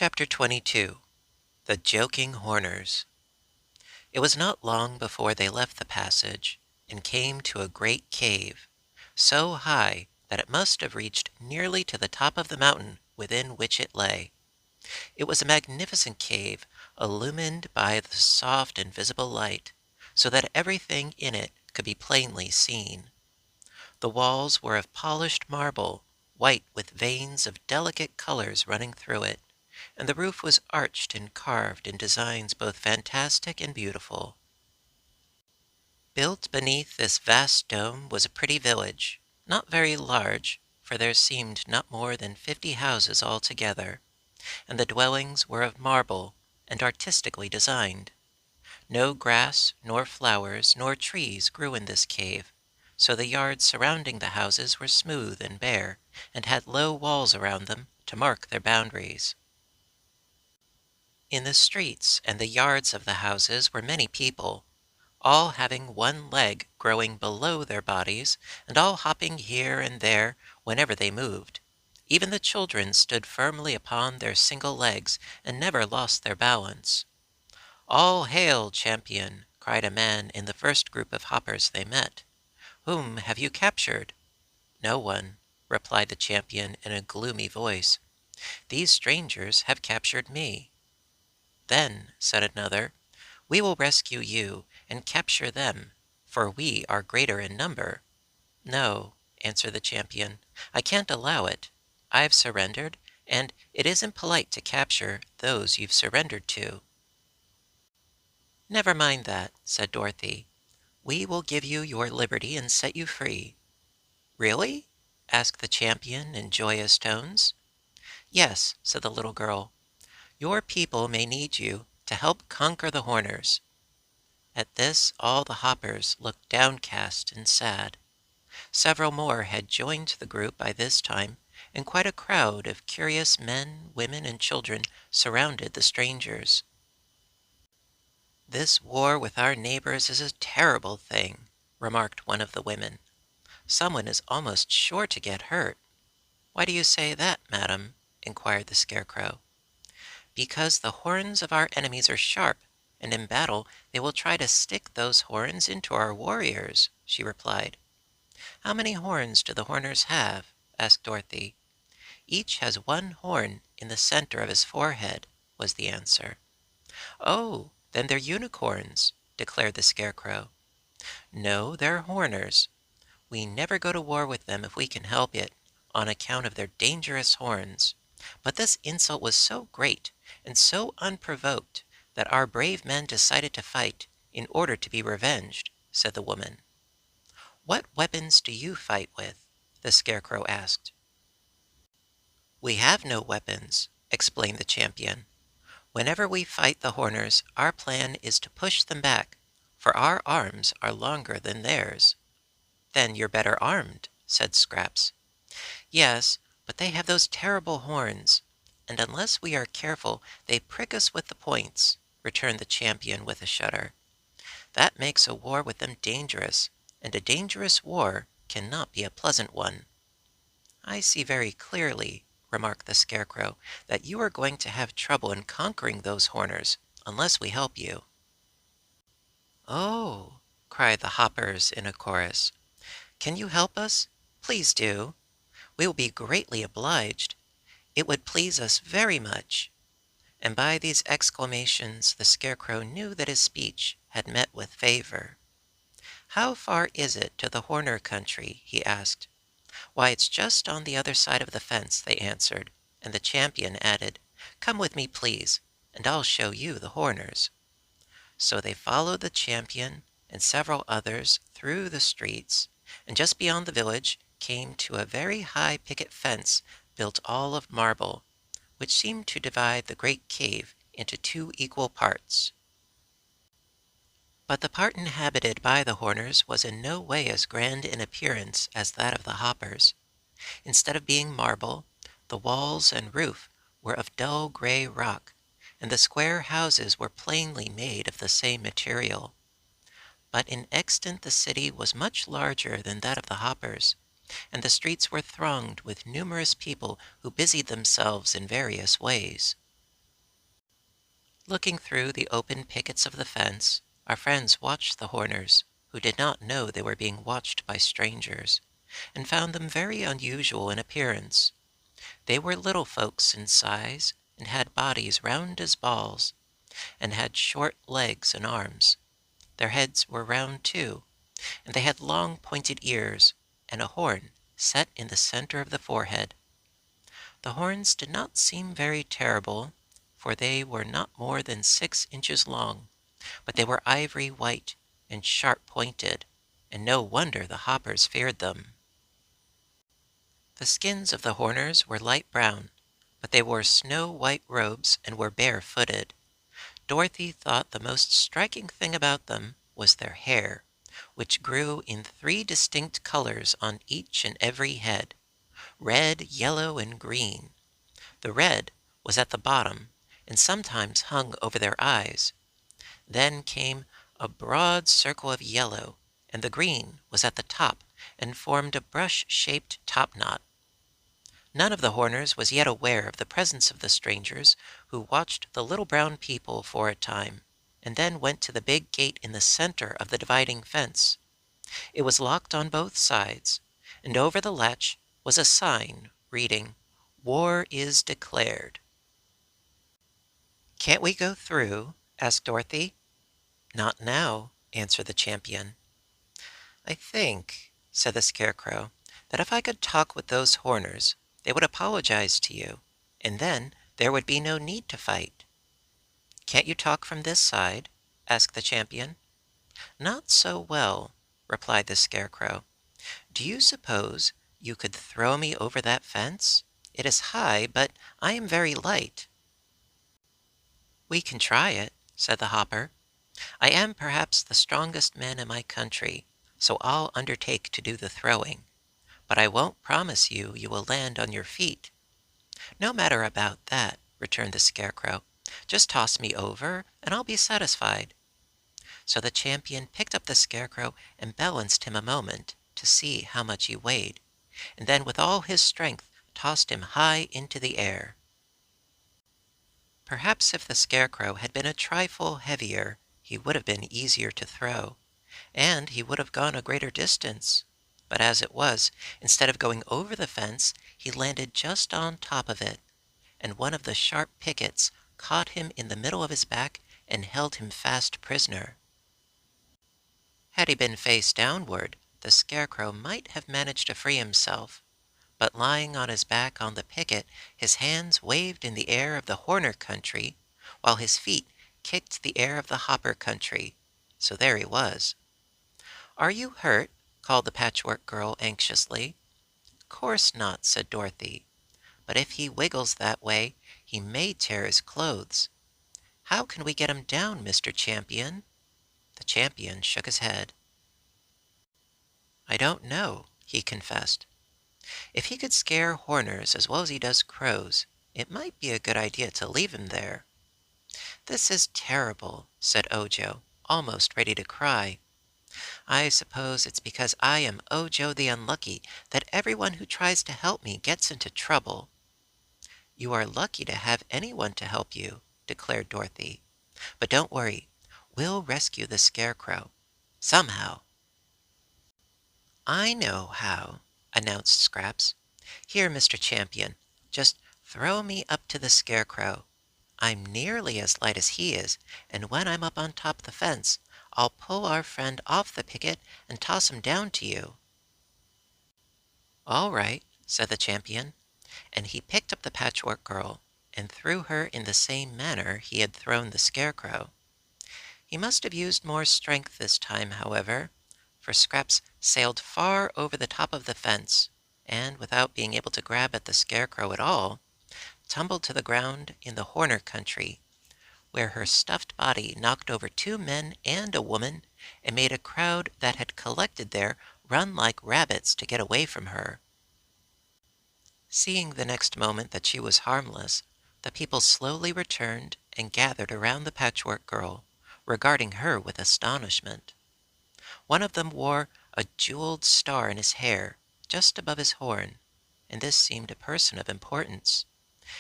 Chapter 22. The Joking Horners. It was not long before they left the passage and came to a great cave, so high that it must have reached nearly to the top of the mountain within which it lay. It was a magnificent cave, illumined by the soft and visible light, so that everything in it could be plainly seen. The walls were of polished marble, white with veins of delicate colors running through it, and the roof was arched and carved in designs both fantastic and beautiful. Built beneath this vast dome was a pretty village, not very large, for there seemed not more than 50 houses altogether, and the dwellings were of marble and artistically designed. No grass, nor flowers, nor trees grew in this cave, so the yards surrounding the houses were smooth and bare, and had low walls around them to mark their boundaries. In the streets and the yards of the houses were many people, all having one leg growing below their bodies, and all hopping here and there whenever they moved. Even the children stood firmly upon their single legs, and never lost their balance. "All hail, champion!" cried a man in the first group of hoppers they met. "Whom have you captured?" "No one," replied the champion in a gloomy voice. "These strangers have captured me." "Then," said another, "we will rescue you and capture them, for we are greater in number." "No," answered the champion, "I can't allow it. I've surrendered, and it isn't polite to capture those you've surrendered to." "Never mind that," said Dorothy. "We will give you your liberty and set you free." "Really?" asked the champion in joyous tones. "Yes," said the little girl. "Your people may need you to help conquer the Horners." At this all the hoppers looked downcast and sad. Several more had joined the group by this time, and quite a crowd of curious men, women, and children surrounded the strangers. "This war with our neighbors is a terrible thing," remarked one of the women. "Someone is almost sure to get hurt." "Why do you say that, madam?" inquired the Scarecrow. "Because the horns of our enemies are sharp, and in battle they will try to stick those horns into our warriors," she replied. "How many horns do the Horners have?" asked Dorothy. "Each has one horn in the center of his forehead," was the answer. "Oh, then they're unicorns," declared the Scarecrow. "No, they're Horners. We never go to war with them if we can help it, on account of their dangerous horns. But this insult was so great and so unprovoked that our brave men decided to fight in order to be revenged," said the woman. "What weapons do you fight with?" the Scarecrow asked. "We have no weapons," explained the champion. "Whenever we fight the Horners, our plan is to push them back, for our arms are longer than theirs." "Then you're better armed," said Scraps. "Yes, but they have those terrible horns, and unless we are careful they prick us with the points," returned the champion with a shudder. "That makes a war with them dangerous, and a dangerous war cannot be a pleasant one." "I see very clearly," remarked the Scarecrow, "that you are going to have trouble in conquering those Horners, unless we help you." "Oh!" cried the hoppers in a chorus. "Can you help us? Please do. We will be greatly obliged. It would please us very much." And by these exclamations the Scarecrow knew that his speech had met with favor. "How far is it to the Horner country?" he asked. "Why, it's just on the other side of the fence," they answered, and the champion added, "Come with me, please, and I'll show you the Horners." So they followed the champion and several others through the streets, and just beyond the village came to a very high picket fence built all of marble, which seemed to divide the great cave into two equal parts. But the part inhabited by the Horners was in no way as grand in appearance as that of the Hoppers. Instead of being marble, the walls and roof were of dull gray rock, and the square houses were plainly made of the same material. But in extent the city was much larger than that of the Hoppers, and the streets were thronged with numerous people who busied themselves in various ways. Looking through the open pickets of the fence, our friends watched the Horners, who did not know they were being watched by strangers, and found them very unusual in appearance. They were little folks in size, and had bodies round as balls, and had short legs and arms. Their heads were round too, and they had long pointed ears, and a horn set in the center of the forehead. The horns did not seem very terrible, for they were not more than 6 inches long, but they were ivory white and sharp pointed, and no wonder the hoppers feared them. The skins of the horners were light brown, but they wore snow white robes and were bare-footed. Dorothy thought the most striking thing about them was their hair, which grew in 3 distinct colors on each and every head: red, yellow, and green. The red was at the bottom, and sometimes hung over their eyes. Then came a broad circle of yellow, and the green was at the top and formed a brush-shaped topknot. None of the Horners was yet aware of the presence of the strangers, who watched the little brown people for a time, and then went to the big gate in the center of the dividing fence. It was locked on both sides, and over the latch was a sign reading, "War is declared." "Can't we go through?" asked Dorothy. "Not now," answered the champion. "I think," said the Scarecrow, "that if I could talk with those Horners, they would apologize to you, and then there would be no need to fight." "Can't you talk from this side?" asked the champion. "Not so well," replied the Scarecrow. "Do you suppose you could throw me over that fence? It is high, but I am very light." "We can try it," said the Hopper. "I am perhaps the strongest man in my country, so I'll undertake to do the throwing. But I won't promise you will land on your feet." "No matter about that," returned the Scarecrow. "Just toss me over, and I'll be satisfied." So the champion picked up the Scarecrow and balanced him a moment to see how much he weighed, and then with all his strength tossed him high into the air. Perhaps if the Scarecrow had been a trifle heavier, he would have been easier to throw, and he would have gone a greater distance. But as it was, instead of going over the fence, he landed just on top of it, and one of the sharp pickets caught him in the middle of his back and held him fast prisoner. Had he been face downward, the Scarecrow might have managed to free himself, but lying on his back on the picket, his hands waved in the air of the Horner country, while his feet kicked the air of the Hopper country. So there he was. "Are you hurt?" called the Patchwork Girl anxiously. "Course not," said Dorothy. "But if he wiggles that way, he may tear his clothes. How can we get him down, Mr. Champion?" The champion shook his head. "I don't know," he confessed. "If he could scare Horners as well as he does crows, it might be a good idea to leave him there." "This is terrible," said Ojo, almost ready to cry. "I suppose it's because I am Ojo the Unlucky that everyone who tries to help me gets into trouble." "You are lucky to have anyone to help you," declared Dorothy. "But don't worry, we'll rescue the Scarecrow. Somehow." "I know how," announced Scraps. "Here, Mr. Champion, just throw me up to the Scarecrow. I'm nearly as light as he is, and when I'm up on top the fence, I'll pull our friend off the picket and toss him down to you." "All right," said the champion, and he picked up the Patchwork Girl and threw her in the same manner he had thrown the Scarecrow. He must have used more strength this time, however, for Scraps sailed far over the top of the fence, and without being able to grab at the Scarecrow at all, tumbled to the ground in the Horner country, where her stuffed body knocked over 2 men and a woman, and made a crowd that had collected there run like rabbits to get away from her. Seeing the next moment that she was harmless, the people slowly returned and gathered around the Patchwork Girl, regarding her with astonishment. One of them wore a jeweled star in his hair, just above his horn, and this seemed a person of importance.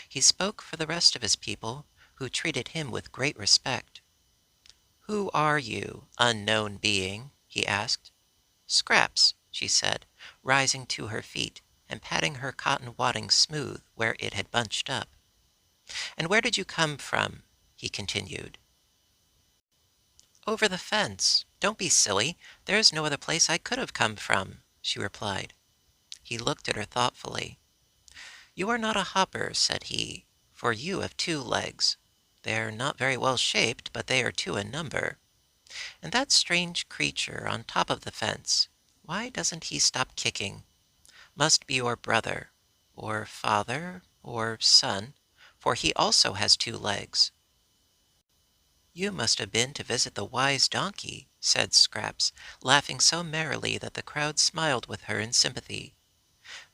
He spoke for the rest of his people, who treated him with great respect. "Who are you, unknown being?" he asked. "Scraps," she said, rising to her feet and patting her cotton wadding smooth where it had bunched up. "And where did you come from?" he continued. "Over the fence. Don't be silly. There's no other place I could have come from," she replied. He looked at her thoughtfully. "You are not a hopper," said he, "for you have 2 legs. They're not very well shaped, but they are 2 in number. And that strange creature on top of the fence, why doesn't he stop kicking? Must be your brother, or father, or son, for he also has 2 legs." "You must have been to visit the wise donkey," said Scraps, laughing so merrily that the crowd smiled with her in sympathy.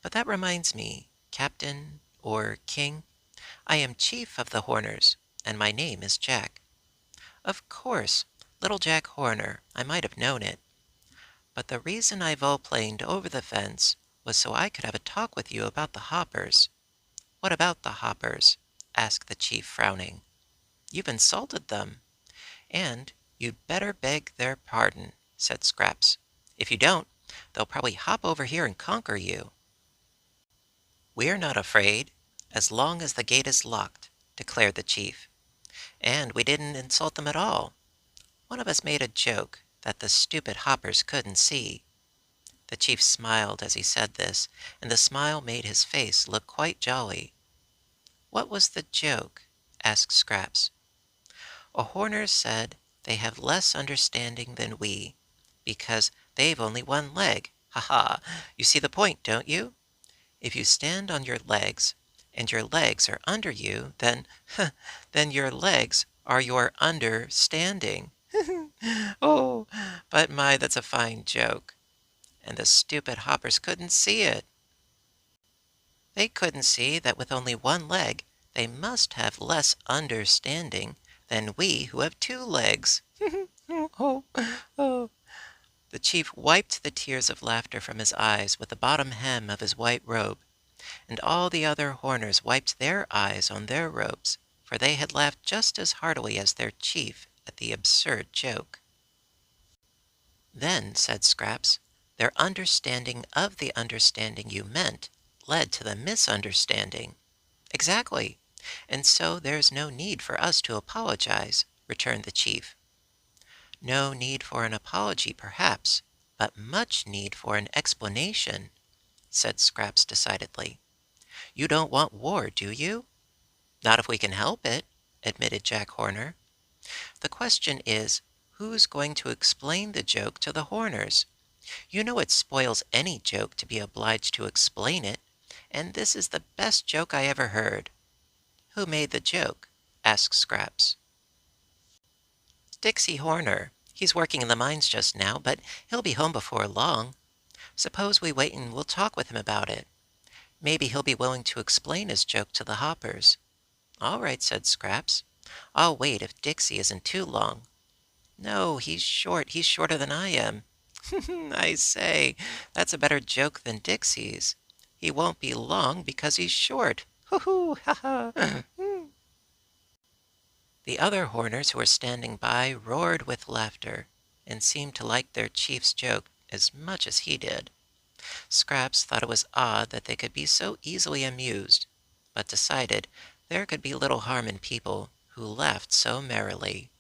"But that reminds me, Captain, or King, I am Chief of the Horners, and my name is Jack." "Of course, Little Jack Horner, I might have known it. But the reason I volplaned over the fence was so I could have a talk with you about the hoppers." "What about the hoppers?" asked the chief, frowning. "You've insulted them, and you'd better beg their pardon," said Scraps. "If you don't, they'll probably hop over here and conquer you." "We're not afraid, as long as the gate is locked," declared the chief. "And we didn't insult them at all. One of us made a joke that the stupid hoppers couldn't see." The chief smiled as he said this, and the smile made his face look quite jolly. "What was the joke?" asked Scraps. "A Horner said they have less understanding than we, because they've only 1 leg. Ha ha! You see the point, don't you? If you stand on your legs, and your legs are under you, then, then your legs are your understanding." "Oh, but my, that's a fine joke. And the stupid hoppers couldn't see it. They couldn't see that with only 1 leg, they must have less understanding than we who have 2 legs." Oh, oh. The chief wiped the tears of laughter from his eyes with the bottom hem of his white robe, and all the other Horners wiped their eyes on their robes, for they had laughed just as heartily as their chief at the absurd joke. "Then," said Scraps, "their understanding of the understanding you meant led to the misunderstanding." "Exactly. And so there's no need for us to apologize," returned the chief. "No need for an apology, perhaps, but much need for an explanation," said Scraps decidedly. "You don't want war, do you?" "Not if we can help it," admitted Jack Horner. "The question is, who's going to explain the joke to the Horners? You know it spoils any joke to be obliged to explain it, and this is the best joke I ever heard." "Who made the joke?" asked Scraps. "Dixie Horner. He's working in the mines just now, but he'll be home before long. Suppose we wait and we'll talk with him about it. Maybe he'll be willing to explain his joke to the hoppers." "All right," said Scraps. "I'll wait if Dixie isn't too long." "No, he's short. He's shorter than I am." "I say, that's a better joke than Dixie's. He won't be long because he's short. Hoo hoo, ha ha." The other Horners who were standing by roared with laughter, and seemed to like their chief's joke as much as he did. Scraps thought it was odd that they could be so easily amused, but decided there could be little harm in people who laughed so merrily.